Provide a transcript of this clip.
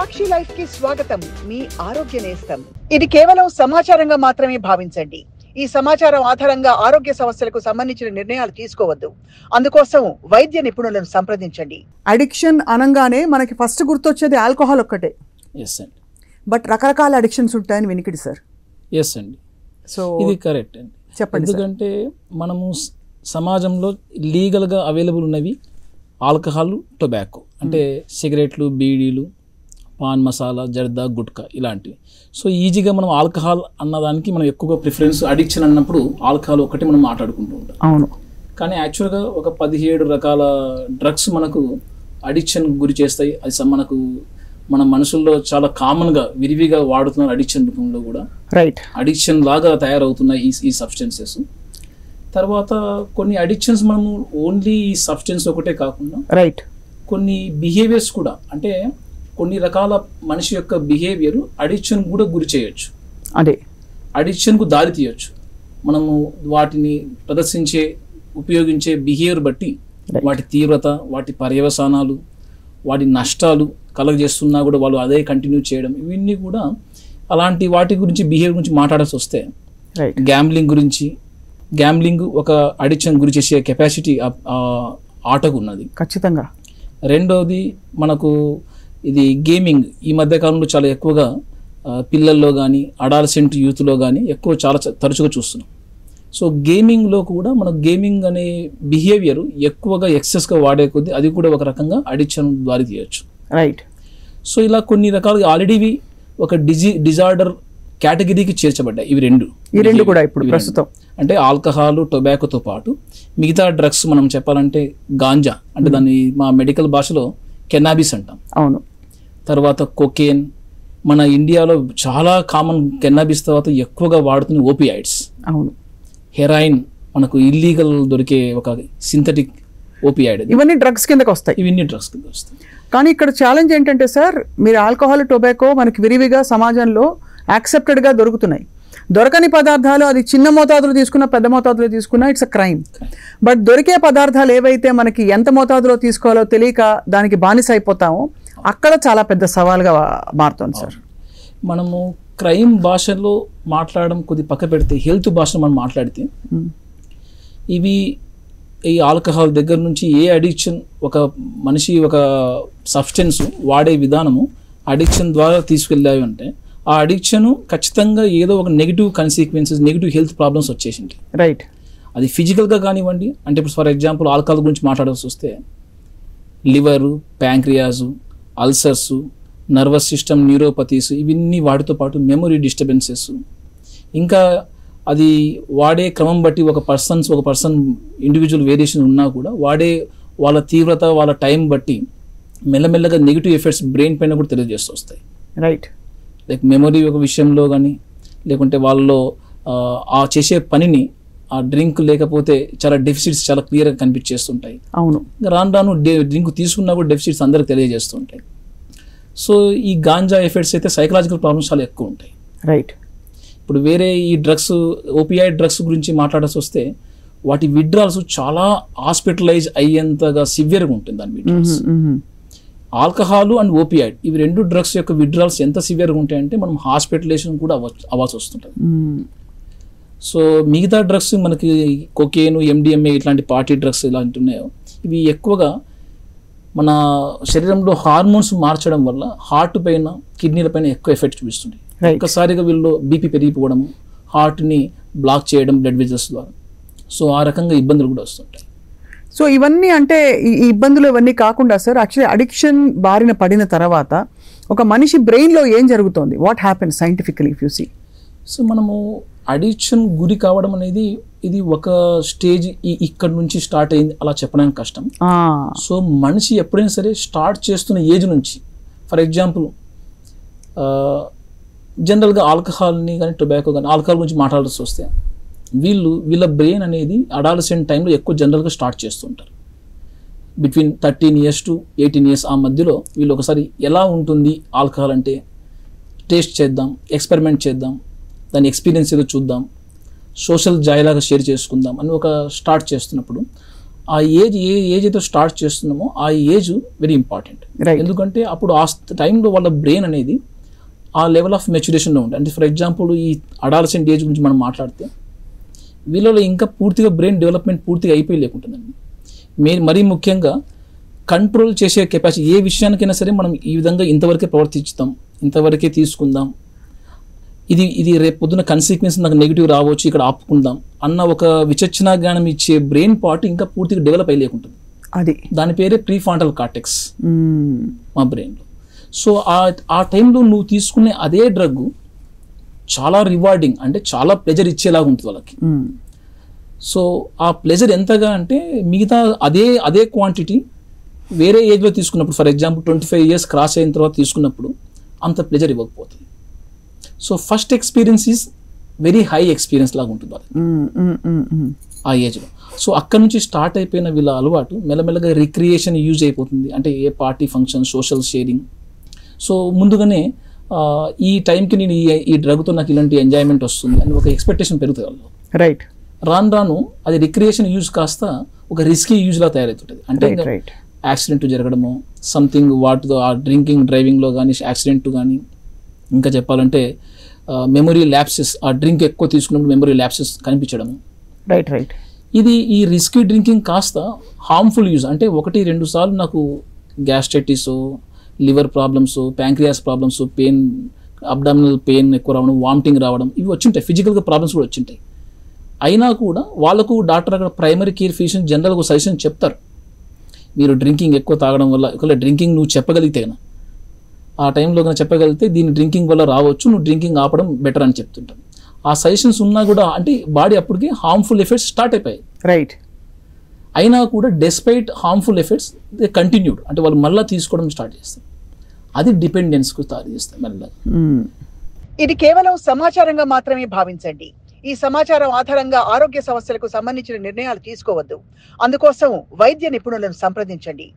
సాక్షి life కి స్వాగతం. మీ ఆరోగ్య నేస్తం. ఇది కేవలం సమాచారంగా మాత్రమే భావించండి. ఈ సమాచారం ఆధారంగా ఆరోగ్య సమస్యలకు సంబంధించిన నిర్ణయాలు తీసుకోవద్దు. అందుకోసం వైద్య నిపుణులను సంప్రదించండి. అడిక్షన్ అనగానే మనకి ఫస్ట్ గుర్తొచ్చేది ఆల్కహాల్ ఒక్కటే. ఎస్ అండి. బట్ రకరకాల అడిక్షన్స్ ఉంటాయని వినికిడి సార్. ఎస్ అండి. సో ఇది కరెక్ట్ అండి. చెప్పండి. ఎందుకంటే మనము సమాజంలో లీగల్గా అవైలబుల్ ఉన్నవి ఆల్కహాల్, టొబాకో అంటే సిగరెట్లు, బీడీలు, పాన్ మసాలా, జర్దా, గుట్కా ఇలాంటివి. సో ఈజీగా మనం ఆల్కహాల్ అన్నదానికి మనం ఎక్కువగా ప్రిఫరెన్స్, అడిక్షన్ అన్నప్పుడు ఆల్కహాల్ ఒకటి మనం మాట్లాడుకుంటూ ఉంటాం. అవును. కానీ యాక్చువల్గా ఒక 17 రకాల డ్రగ్స్ మనకు అడిక్షన్ గురి చేస్తాయి. అది మనకు మన మనుషుల్లో చాలా కామన్గా విరివిగా వాడుతున్నారు. అడిక్షన్ రూపంలో కూడా రైట్ అడిక్షన్ లాగా తయారవుతున్నాయి ఈ సబ్స్టెన్సెస్. తర్వాత కొన్ని అడిక్షన్స్ మనము ఓన్లీ ఈ సబ్స్టెన్స్ ఒకటే కాకుండా రైట్ కొన్ని బిహేవియర్స్ కూడా, అంటే కొన్ని రకాల మనిషి యొక్క బిహేవియర్ అడిక్షన్ కూడా గురి చేయొచ్చు, అదే అడిక్షన్కు దారి తీయొచ్చు. మనము వాటిని ఉపయోగించే బిహేవియర్ బట్టి వాటి తీవ్రత, వాటి పర్యవసానాలు, వాటి నష్టాలు కలగజేస్తున్నా కూడా వాళ్ళు అదే కంటిన్యూ చేయడం, ఇవన్నీ కూడా అలాంటి వాటి గురించి బిహేవియర్ గురించి మాట్లాడాల్సి వస్తే గ్యాంబ్లింగ్ ఒక అడిక్షన్ గురి చేసే కెపాసిటీ ఆటకు ఉన్నది ఖచ్చితంగా. రెండవది మనకు ఇది గేమింగ్ ఈ మధ్యకాలంలో చాలా ఎక్కువగా పిల్లల్లో కానీ అడాలసెంట్ యూత్లో కానీ చాలా తరచుగా చూస్తున్నాం. సో గేమింగ్లో కూడా మన గేమింగ్ అనే బిహేవియర్ ఎక్కువగా ఎక్సెస్గా వాడే కొద్దీ అది కూడా ఒక రకంగా అడిక్షన్ దారి తీయచ్చు. రైట్. సో ఇలా కొన్ని రకాలుగా ఆల్రెడీ ఒక డిజార్డర్ కేటగిరీకి చేర్చబడ్డాయి ఇవి రెండు కూడా ఇప్పుడు ప్రస్తుతం. అంటే ఆల్కహాల్, టొబాకోతో పాటు మిగతా డ్రగ్స్ మనం చెప్పాలంటే గాంజా, అంటే దాన్ని మా మెడికల్ భాషలో కెనాబిస్ అంటాం. అవును. తర్వాత కొకేన్, మన ఇండియాలో చాలా కామన్ కెనాబిస్ తర్వాత ఎక్కువగా వాడుతున్న ఓపియాయిడ్స్. అవును. హెరాయిన్ మనకు ఇల్లీగల్ దొరికే ఒక సింథటిక్ ఓపియాయిడ్. ఇవన్నీ డ్రగ్స్ కిందకి వస్తాయి. కానీ ఇక్కడ ఛాలెంజ్ ఏంటంటే సార్, మీరు ఆల్కహాల్, టొబాకో మనకి విరివిగా సమాజంలో యాక్సెప్టెడ్గా దొరుకుతున్నాయి. దొరకని పదార్థాలు అది చిన్న మోతాదులో తీసుకున్నా పెద్ద మోతాదులో తీసుకున్నా ఇట్స్ అ క్రైమ్. బట్ దొరికే పదార్థాలు ఏవైతే మనకి ఎంత మోతాదులో తీసుకోవాలో తెలియక దానికి బానిస అయిపోతామో అక్కడ చాలా పెద్ద సవాల్గా మారుతుంది సార్. మనము క్రైమ్ భాషలో మాట్లాడడం కొద్ది పక్క పెడితే హెల్త్ భాషలో మనం మాట్లాడితే ఈ ఆల్కహాల్ దగ్గర నుంచి ఏ అడిక్షన్, ఒక మనిషి ఒక సబ్స్టెన్స్ వాడే విధానము అడిక్షన్ ద్వారా తీసుకెళ్ళావి అంటే ఆ అడిక్షన్ ఖచ్చితంగా ఏదో ఒక negative consequences, negative health problems వచ్చేసింది. రైట్. అది ఫిజికల్గా కానివ్వండి, అంటే ఇప్పుడు ఫర్ ఎగ్జాంపుల్ ఆల్కహాల్ గురించి మాట్లాడాల్సి వస్తే liver, pancreas, ulcers, nervous system neuropathies, ఇవన్నీ వాటితో పాటు మెమొరీ డిస్టర్బెన్సెస్, ఇంకా అది వాడే క్రమం బట్టి ఒక పర్సన్ ఇండివిజువల్ వేరియేషన్ ఉన్నా కూడా వాళ్ళ తీవ్రత, వాళ్ళ టైం బట్టి మెల్లమెల్లగా నెగిటివ్ ఎఫెక్ట్స్ బ్రెయిన్ పైన కూడా తెలియజేస్తూ వస్తాయి. రైట్. లైక్ మెమొరీ ఒక విషయంలో కానీ, లేకుంటే వాళ్ళలో ఆ చేసే పనిని, ఆ డ్రింక్ లేకపోతే చాలా డెఫిసిట్స్ చాలా క్లియర్గా కనిపించేస్తుంటాయి. అవును. రాను డ్రింక్ తీసుకున్నా కూడా డెఫిసిట్స్ అందరికి తెలియజేస్తుంటాయి. సో ఈ గాంజా ఎఫెక్ట్స్ అయితే సైకలాజికల్ ప్రాబ్లమ్స్ చాలా ఎక్కువ ఉంటాయి. రైట్. ఇప్పుడు వేరే ఈ డ్రగ్స్, ఓపియాయిడ్ డ్రగ్స్ గురించి మాట్లాడాల్సి వస్తే వాటి విత్డ్రాల్స్ చాలా హాస్పిటలైజ్ అయ్యేంతగా సివియర్గా ఉంటుంది దాని విత్డ్రాల్స్. ఆల్కహాల్ అండ్ ఓపియాయిడ్ ఇవి రెండు డ్రగ్స్ యొక్క విత్డ్రాల్స్ ఎంత సివియర్గా ఉంటాయంటే మనం హాస్పిటలైజేషన్ కూడా అవ్వాల్సి వస్తుంటుంది. సో మిగతా డ్రగ్స్ మనకి కొకేను, ఎండిఎంఏ ఇట్లాంటి పార్టీ డ్రగ్స్ ఇలాంటి ఉన్నాయో ఇవి ఎక్కువగా మన శరీరంలో హార్మోన్స్ మార్చడం వల్ల హార్ట్ పైన, కిడ్నీల పైన ఎక్కువ ఎఫెక్ట్ చూపిస్తుంది. ఒక్కసారిగా వీళ్ళు బీపీ పెరిగిపోవడము, హార్ట్ని బ్లాక్ చేయడం బ్లడ్ వెజల్స్ ద్వారా. సో ఆ రకంగా ఇబ్బందులు కూడా వస్తుంటాయి. సో ఇవన్నీ అంటే ఈ ఇబ్బందులు ఇవన్నీ కాకుండా సార్, యాక్చువల్లీ అడిక్షన్ బారిన పడిన తర్వాత ఒక మనిషి బ్రెయిన్లో ఏం జరుగుతుంది, what happen scientifically if you see? So మనము అడిక్షన్ గురి కావడం అనేది ఇది ఒక స్టేజ్, ఇక్కడ నుంచి స్టార్ట్ అయింది అలా చెప్పడానికి కష్టం. సో మనిషి ఎప్పుడైనా సరే స్టార్ట్ చేస్తున్న ఏజ్ నుంచి, ఫర్ ఎగ్జాంపుల్ జనరల్గా ఆల్కహాల్ని కానీ టొబాకో కానీ, ఆల్కహాల్ గురించి మాట్లాడాల్సి వస్తే వీళ్ళ బ్రెయిన్ అనేది అడాలసెంట్ టైంలో ఎక్కువ జనరల్గా స్టార్ట్ చేస్తుంటారు. బిట్వీన్ 13 years to 18 years ఆ మధ్యలో వీళ్ళు ఒకసారి ఎలా ఉంటుంది ఆల్కహాల్ అంటే టేస్ట్ చేద్దాం, ఎక్స్పెరిమెంట్ చేద్దాం, దాని ఎక్స్పీరియన్స్ ఏదో చూద్దాం, సోషల్ జాయ్లాగా షేర్ చేసుకుందాం అని ఒక స్టార్ట్ చేస్తున్నప్పుడు ఆ ఏజ్ ఏ ఏజ్ అయితే స్టార్ట్ చేస్తున్నామో ఆ ఏజ్ వెరీ ఇంపార్టెంట్. ఎందుకంటే అప్పుడు ఆ టైంలో వాళ్ళ బ్రెయిన్ అనేది ఆ లెవెల్ ఆఫ్ మెచ్యురేషన్లో ఉంటుంది. అంటే ఫర్ ఎగ్జాంపుల్ ఈ అడాలసెంట్ ఏజ్ గురించి మనం మాట్లాడితే వీళ్ళలో ఇంకా పూర్తిగా బ్రెయిన్ డెవలప్మెంట్ పూర్తిగా అయిపోయి లేకుంటుందండి. మరీ ముఖ్యంగా కంట్రోల్ చేసే కెపాసిటీ, ఏ విషయానికైనా సరే మనం ఈ విధంగా ఇంతవరకే ప్రవర్తించుతాం, ఇంతవరకే తీసుకుందాం, ఇది రేపు పొద్దున కన్సిక్వెన్స్ నాకు నెగిటివ్ రావచ్చు, ఇక్కడ ఆపుకుందాం అన్న ఒక విచక్షణ జ్ఞానం ఇచ్చే బ్రెయిన్ పార్ట్ ఇంకా పూర్తిగా డెవలప్ అయ్యలేకుంటుంది. అది దాని పేరే ప్రీఫాంటల్ కార్టెక్స్ మా బ్రెయిన్లో. సో ఆ టైంలో నువ్వు తీసుకునే అదే డ్రగ్ చాలా రివార్డింగ్, అంటే చాలా ప్లెజర్ ఇచ్చేలాగా ఉంటుంది వాళ్ళకి. సో ఆ ప్లెజర్ ఎంతగా అంటే మిగతా అదే క్వాంటిటీ వేరే ఏజ్లో తీసుకున్నప్పుడు, ఫర్ ఎగ్జాంపుల్ 25 years క్రాస్ అయిన తర్వాత తీసుకున్నప్పుడు అంత ప్లెజర్ ఇవ్వకపోతుంది. So first experience is very high experience లాగా ఉంటుంది వాళ్ళకి ఆ ఏజ్లో. సో అక్కడ నుంచి స్టార్ట్ అయిపోయిన వీళ్ళ అలవాటు మెల్లమెల్లగా రిక్రియేషన్ యూజ్ అయిపోతుంది. అంటే ఏ party function, social sharing. So ముందుగానే ఈ టైంకి నేను ఈ డ్రగ్తో నాకు ఇలాంటి ఎంజాయ్మెంట్ వస్తుంది అని ఒక ఎక్స్పెక్టేషన్ పెరుగుతుంది వాళ్ళు. రైట్. రాను అది రిక్రియేషన్ యూజ్ కాస్త ఒక రిస్కీ యూజ్లా తయారవుతుంటుంది. అంటే యాక్సిడెంట్ జరగడము, సంథింగ్ వాటితో ఆ డ్రింకింగ్ డ్రైవింగ్లో కానీ యాక్సిడెంట్ కానీ, ఇంకా చెప్పాలంటే మెమొరీ ల్యాప్సెస్, ఆ డ్రింక్ ఎక్కువ తీసుకున్నప్పుడు మెమొరీ ల్యాప్సెస్ కనిపించడము. రైట్. ఈ రిస్కీ డ్రింకింగ్ కాస్త హార్మ్ఫుల్ యూజ్, అంటే 1-2 సార్లు నాకు gastritis, liver problems, pancreas problems, pain, abdominal pain ఎక్కువ రావడం, వామిటింగ్ రావడం, ఇవి వచ్చింటాయి. ఫిజికల్గా ప్రాబ్లమ్స్ కూడా వచ్చింటాయి. అయినా కూడా వాళ్ళకు డాక్టర్ అక్కడ ప్రైమరీ కేర్ ఫిజిషియన్ జనరల్గా సజెషన్ చెప్తారు, మీరు డ్రింకింగ్ ఎక్కువ తాగడం వల్ల, ఒకవేళ డ్రింకింగ్ నువ్వు చెప్పగలిగితే కన్నా ఆ టైంలో కన్నా చెప్పగలిగితే దీన్ని డ్రింకింగ్ వల్ల రావచ్చు, నువ్వు డ్రింకింగ్ ఆపడం బెటర్ అని చెప్తుంటాం. ఆ సజెషన్స్ ఉన్నా కూడా అంటే బాడీ అప్పటికి హార్మ్ఫుల్ ఎఫెక్ట్స్ స్టార్ట్ అయిపోయాయి. రైట్. అయినా కూడా despite harmful effects they continued, అంటే వాళ్ళు మళ్ళీ తీసుకోవడం స్టార్ట్ చేస్తారు. అది డిపెండెన్స్కు దారి చేస్తాయి మెల్లగా. ఇది కేవలం సమాచారంగా మాత్రమే భావించండి. ఈ సమాచారం ఆధారంగా ఆరోగ్య సమస్యలకు సంబంధించిన నిర్ణయాలు తీసుకోవద్దు. అందుకోసం వైద్య నిపుణులను సంప్రదించండి.